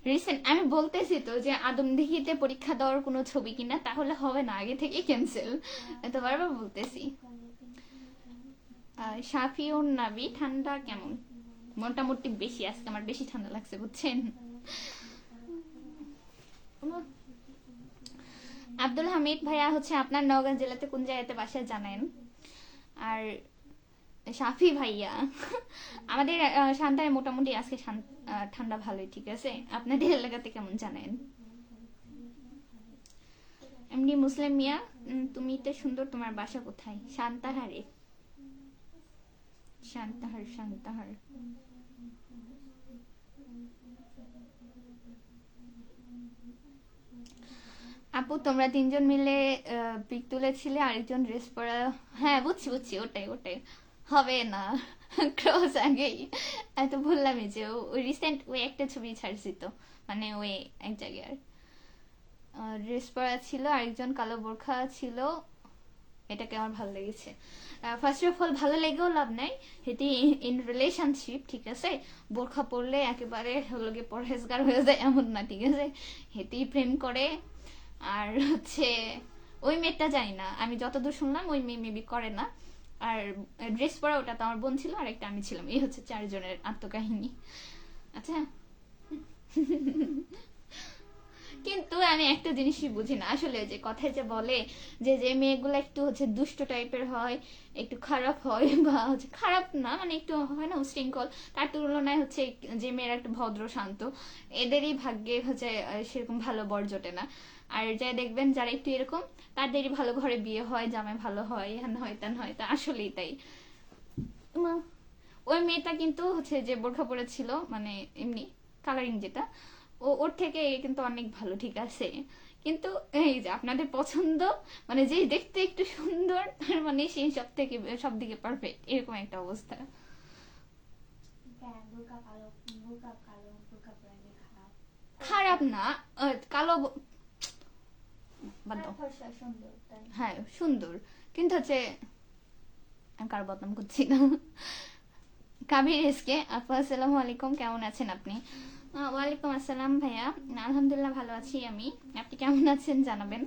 রিসেন্ট আমি বলতেছি তো যে আদমদিঘিতে পরীক্ষা দেওয়ার কোনো ছবি কিনা, তাহলে হবে না, আগে থেকে ক্যান্সেল, তো বারবার বলতেছি। শাফিউন নাবি, ঠান্ডা কেমন? মোটামুটি বেশি, আজকে আমার বেশি ঠান্ডা লাগছে, বুঝছেন? আব্দুল হামিদ ভাইয়া, হচ্ছে আপনার নওগাঁ জেলাতে কোন জায়গাতে বাসা জানেন? আর সাফি ভাইয়া, আমাদের শান্তায় মোটামুটি আজকে ঠান্ডা ভালোই, ঠিক আছে? আপনাদের এলাকাতে কেমন জানেন? এমনি মুসলিম মিয়া, তুমি তো সুন্দর, তোমার বাসা কোথায়? শান্তাহারে। শান্তাহার, শান্তাহার। আপু, তোমরা তিনজন মিলে পিক তুলেছিলে, আরেকজন ড্রেস পরা, হ্যাঁ বুঝছি বুঝছি, ওটাই ওটাই। হবে না, ক্রস আগেই। এত বললামই যে ওই রিসেন্ট ওই একটা ছবি ছাড়ছি তো, মানে ওই এক জায়গায় ড্রেস পরা ছিল, আরেকজন কালো বোরখা ছিল, এটাকে আমার ভালো লেগেছে। ফার্স্ট অফ অল ভালো লেগেও লাভ নাই, এটি ইন রিলেশনশিপ, ঠিক আছে? বোরখা পরলে একেবারে হলো গিয়ে পরহেজগার হয়ে যায় এমন না, ঠিক আছে? হেতেই প্রেম করে। আর হচ্ছে ওই মেয়েটা জানি না, আমি যতদূর শুনলাম ওই মেয়ে মেবি করে না। আর ড্রেস পরা ওটা তো আমার বোন ছিল, আর একটা আমি ছিলাম। এই হচ্ছে 4 জনের আত্মকাহিনী। আচ্ছা, কিন্তু আমি একটা জিনিসই বুঝি না আসলে, যে কথায় যে বলে যে যে মেয়েগুলো একটু হচ্ছে দুষ্ট টাইপের হয়, একটু খারাপ হয়, বা হচ্ছে খারাপ না মানে একটু হয় না উশৃঙ্খল, তার তুলনায় হচ্ছে যে মেয়েরা একটু ভদ্র শান্ত, এদেরই ভাগ্যে হচ্ছে সেরকম ভালো বর জোটে না। আর যাই দেখবেন যারা একটু এরকম, তাদেরই ভালো ঘরে বিয়ে হয়, জামাই ভালো হয়, হ্যান হয় ত্যান হয়, তা আসলেই তাই। ওই মেয়েটা কিন্তু হচ্ছে যে বোরখা পরেছিল, মানে এমনি কালারিং যেটা, ওর থেকে এ কিন্তু অনেক ভালো, ঠিক আছে? কিন্তু এই যে আপনাদের পছন্দ, মানে যে দেখতে একটু সুন্দর তার মানে সেই সব থেকে সব দিকে পারফেক্ট, এরকম একটা অবস্থা। বোরকা কালো, বোরকা কালো, বোরকা পরে খারাপ? খারাপ না, কালো বাদ দাও। ফর্সা সুন্দর, তাই? হ্যাঁ সুন্দর, কিন্তু হচ্ছে আমি কারো বদনাম করছি না। কাবির এসকে আপু, আসসালামু আলাইকুম, কেমন আছেন আপনি? ওয়ালাইকুম আসসালাম ভাইয়া, আলহামদুলিল্লাহ ভালো আছি আমি, আপনি কেমন আছেন জানাবেন।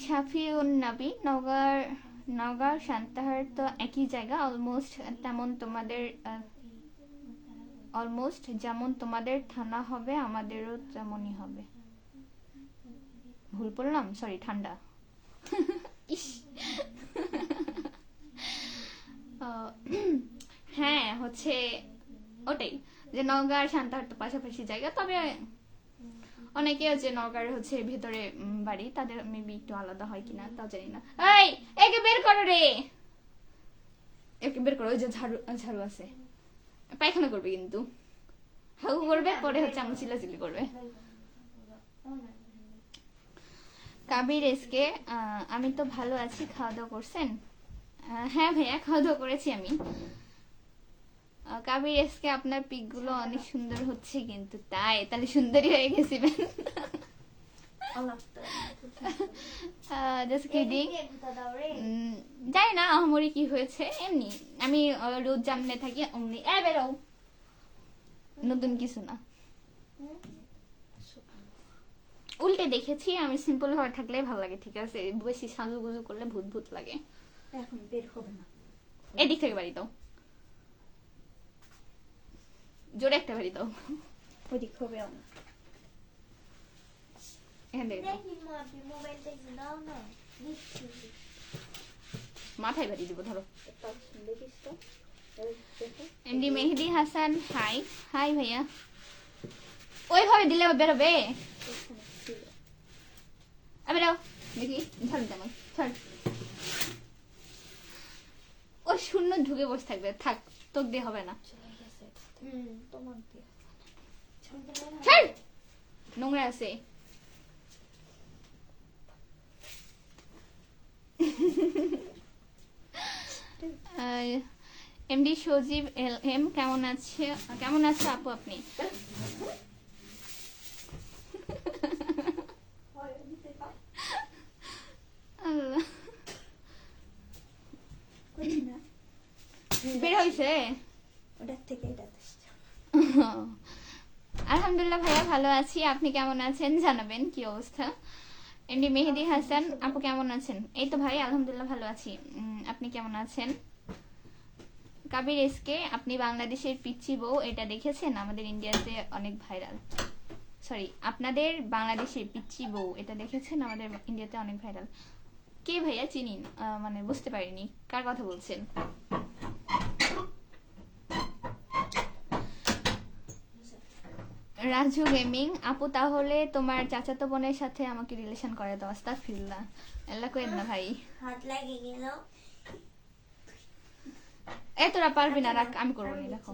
শাফিউন নবী, নওগাঁর, নওগাঁ সান্তাহার তো একই জায়গা অলমোস্ট, তেমন তোমাদের অলমোস্ট যেমন তোমাদের থানা হবে আমাদেরও তেমনই হবে। ভুল বললাম, সরি, ঠান্ডা। ইস। হ্যাঁ হচ্ছে ওটাই, যে নওগাঁ আর সান্তাহার তো পাশাপাশি জায়গা, তবে অনেকে আছে নওগাঁর হচ্ছে ভেতরে বাড়ি, তাদের মেবি একটু আলাদা হয় কিনা তাও জানি না। এই একে বের করো রে, একে বের করো, ওই যে ঝাড়ু ঝাড়ু আছে, পায়খানা করবে কিন্তু, হাউ করবে, পরে হচ্ছে আমি চিল্লাচিল্লি করবে। কাবির এসকে আমি তো ভালো আছি, খাওয়া দাওয়া করছেন? হ্যাঁ ভাইয়া, খাওয়া দাওয়া করেছি আমি। কাবির এসকে আপনার পিক গুলো অনেক সুন্দর হচ্ছে কিন্তু, তাই তাহলে সুন্দরী হয়ে গেছিলেন। Just kidding. জানি না আমারই কি হয়েছে, এমনি আমি রোজ জামনে থাকি অমনি বেরো, নতুন কিছু না। উল্টে দেখেছি আমি, সিম্পল হয়ে থাকলে ভালো লাগে, ঠিক আছে? বেশি সাজুগুজু করলে ভূত ভূত লাগে। এখন বের হবে না, এদিক থেকে বাড়ি দাও, জোরে একটা বাড়ি দাও। ওদিক হবে না। এখান থেকে দাও। দেখি আপনি মোবাইল থেকে দাও না, দিচ্ছি। মাথায় বাড়ি দিব, ধরো। দেখিস তো, MD Mehedi Hasan, high. High ভাইয়া, ওইভাবে দিলে বেরোবে, বেরো দেখি, ঝাড় তেমন ছাড়। ও শূন্য ঢুকে বসে থাকবে, থাক, তোক দিয়ে হবে না। তোমার দিয়ে ছাড়, নোংরা আছে। এমডি সজীব এল এম, কেমন আছে, কেমন আছে আপু আপনি? বের হয়েছে ওটার থেকে এটা। আলহামদুলিল্লাহ ভাইয়া ভালো আছি, আপনি কেমন আছেন জানাবেন, কি অবস্থা? এমডি মেহেদি হাসান আপু কেমন আছেন? এই তো ভাই আলহামদুলিল্লাহ ভালো আছি, আপনি কেমন আছেন? কাবির এসকে, আপনি বাংলাদেশের পিচ্চি বউ এটা দেখেছেন? আমাদের ইন্ডিয়াতে অনেক ভাইরাল। সরি, আপনাদের বাংলাদেশের পিচ্চি বউ এটা দেখেছেন? আমাদের ইন্ডিয়াতে অনেক ভাইরাল। কে ভাইয়া চিনি মানে বুঝতে পারিনি কার কথা বলছেন। রাজু গেমিং আপু, তাহলে তোমার চাচাতো বোনের সাথে আমাকে রিলেশন করে দাও। আস্তাগফিরুল্লাহ, আল্লাহ কইেন না ভাই, হাত লাগে গেল। তোরা পারবি না, রাখ, আমি করবো না, দেখো।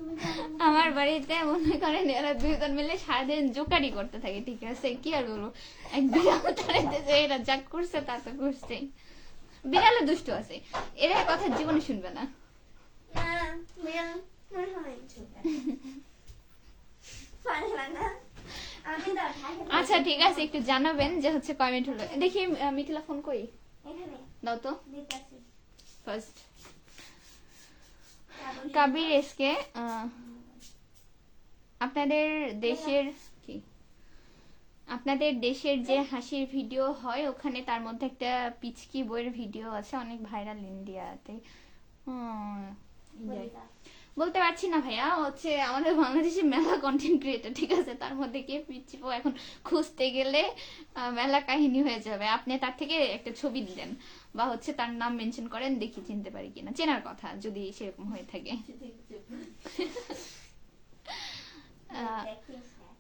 তুমি তো আমার মতো আমার বাড়িতে মনে করেন এরা দুজন মিলে সারাদিন জোকারি করতে থাকে, ঠিক আছে? কি আর বলবো, এক বিড়াল তাড়াইতেছে, এরা যা করছে তা তো করছে। বিড়ালে দুষ্টু আছে, এরা এ কথা জীবনে শুনবে না। না বিড়াল মনে হয় ছোট পারলা না আমি তো ঠাকুর আচ্ছা ঠিক আছে, একটু জানাবেন যে হচ্ছে কয় মিনিট হলো। দেখি মিথিলা ফোন করি, এখানে দাও তো দিতাছি ফার্স্ট। তারপর কাবির এসকে আপনাদের দেশের কি, আপনাদের দেশের যে হাসির ভিডিও হয় ওখানে তার মধ্যে একটা পিচকি বইয়ের ভিডিও আছে, অনেক ভাইরাল ইন্ডিয়াতে। ইন্ডিয়ায় বলিতা। বলতে পারছি না ভাইয়া, হচ্ছে আমাদের বাংলাদেশে মেলা কন্টেন্ট ক্রিয়েটর, ঠিক আছে? তার মধ্যে কে পিচকি বই এখন খুঁজতে গেলে মেলা কাহিনী হয়ে যাবে। আপনি তার থেকে একটা ছবি দিলেন বা হচ্ছে তার নাম মেনশন করেন, দেখি চিনতে পারি কিনা, চেনার কথা যদি সেরকম হয়ে থাকে। দেখিস না।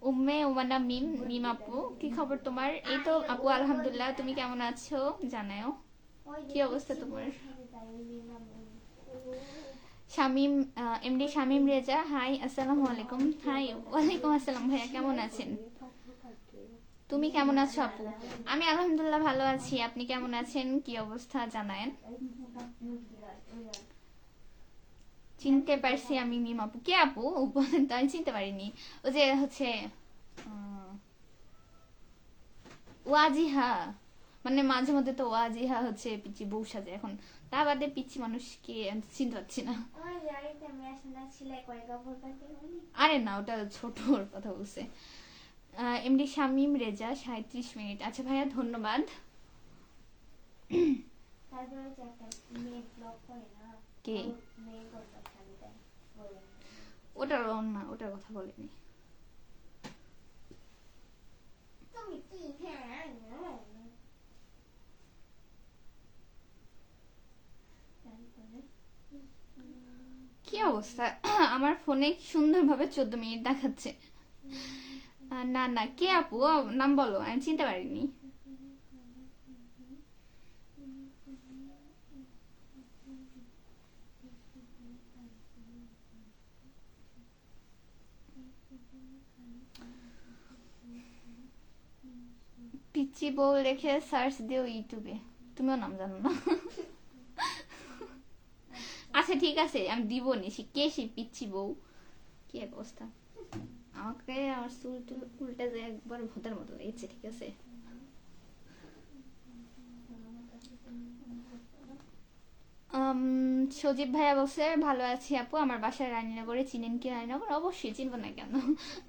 উম্মে ওমানা মিম, মিম আপু কি খবর তোমার? এই তো আপু আলহামদুলিল্লাহ, তুমি কেমন আছো জানাও। ওই কি অবস্থা তোমার? ও শামিম এমডি শামিম রেজা, হাই আসসালামু আলাইকুম। হাই ওয়ালাইকুম আসসালাম ভাইয়া, কেমন আছেন? তুমি কেমন আছো আপু? আমি আলহামদুলিল্লাহ ভালো আছি, আপনি কেমন আছেন? কি অবস্থা জানায়েন। চিনতে পারছি আমি মিম আপু। কে আপু বলেন তো, আমি চিনতে পারিনি। ও যে হচ্ছে ওয়াজিহা, মানে মাঝে মধ্যে তো ওয়াজিহা হচ্ছে পিচি বউ সাজে, এখন তা বাদে পিচি মানুষকে আমি চিনতে পারছি না। ওই গাড়িতে মেশিনটা সেলাই করে কাপড় কাটে মানে আরে না, ওটা ছোটর কথা বলছে। MD Shamim Reza 37 minute. আচ্ছা ভাইয়া ধন্যবাদ। তারপরে যে একটা মেয়ে ব্লগ করে না কে? মেয়ে করতে খালি দেয় বলে ওটার না, ওটার কথা বলিনি। তুমি কি হ্যাঁ তারপরে কি অবস্থা, আমার ফোনে সুন্দরভাবে 14 মিনিট দেখাচ্ছে। না না, কে আপু নাম বলো, আমি চিনতে পারিনি। পিচি বউ লেখে সার্চ দিও ইউটিউবে, তুমিও নাম জানো না। আচ্ছা ঠিক আছে, আমি দিব নি। কে সে পিচ্ছি বউ? কি এক অবস্থা, আমাকে আমার চুল টুল উল্টে যায় একবার ভূতের মতো লাগছে, ঠিক আছে? সজীব ভাইয়া বলছে ভালো আছি আপু, আমার বাসায় রানীনগরে, চিনেন কি রানীনগর? অবশ্যই চিনবো না কেন,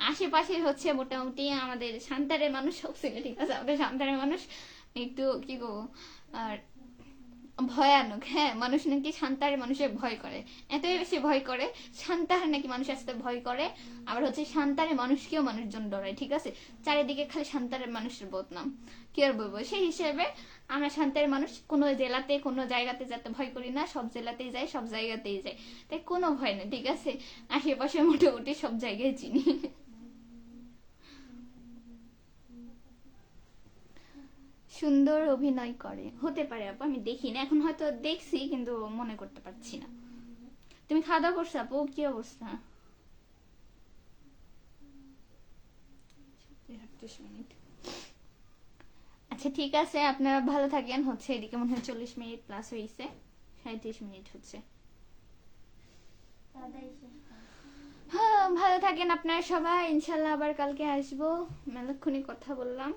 আশেপাশে হচ্ছে মোটামুটি আমাদের সান্তারের মানুষ সব চিনে, ঠিক আছে? আমাদের সান্তারের মানুষ একটু কি গো আর ভয়ানক। হ্যাঁ, মানুষ নাকি সান্তাহারের মানুষের ভয় করে, এতই বেশি ভয় করে, সান্তাহার নাকি মানুষ আসতে ভয় করে। আবার হচ্ছে সান্তাহারের মানুষকেও মানুষজন ডরায়, ঠিক আছে? চারিদিকে খালি সান্তাহারের মানুষের বদনাম, কি আর বলবো। সেই হিসেবে আমরা সান্তাহারের মানুষ কোনো জেলাতে কোনো জায়গাতে যেতে ভয় করি না, সব জেলাতেই যাই, সব জায়গাতেই যাই, তাই কোনো ভয় নেই, ঠিক আছে? আশেপাশে মোটামুটি সব জায়গায় চিনি। সুন্দর অভিনয় করে, হতে পারে আপু, আমি দেখি না এখন, হয়তো দেখছি কিন্তু মনে করতে পারছি না। তুমি খাওয়া দাওয়া করছো আপু? কি অবস্থা? 38 মিনিট। আচ্ছা ঠিক আছে, আপনারা ভালো থাকেন। হচ্ছে এদিকে মনে হয় 40 মিনিট প্লাস হয়েছে, 37 মিনিট হচ্ছে। তাদের শেষ হ্যাঁ, ভালো থাকেন আপনারা সবাই, ইনশাল্লাহ আবার কালকে আসবো। মেলাক্ষণি কথা বললাম,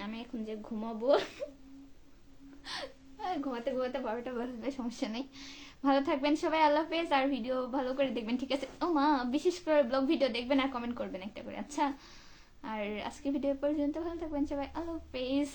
আমি এখন যে ঘুমাবো। ঘুমাতে ঘুমাতে 12টা বাজবে, সমস্যা নেই। ভালো থাকবেন সবাই, আল্লাহ হাফেজ। আর ভিডিও ভালো করে দেখবেন, ঠিক আছে? ও মা, বিশেষ করে ব্লগ ভিডিও দেখবেন আর কমেন্ট করবেন একটা করে, আচ্ছা? আর আজকে ভিডিও পর্যন্ত, ভালো থাকবেন সবাই, আল্লাহ হাফেজ।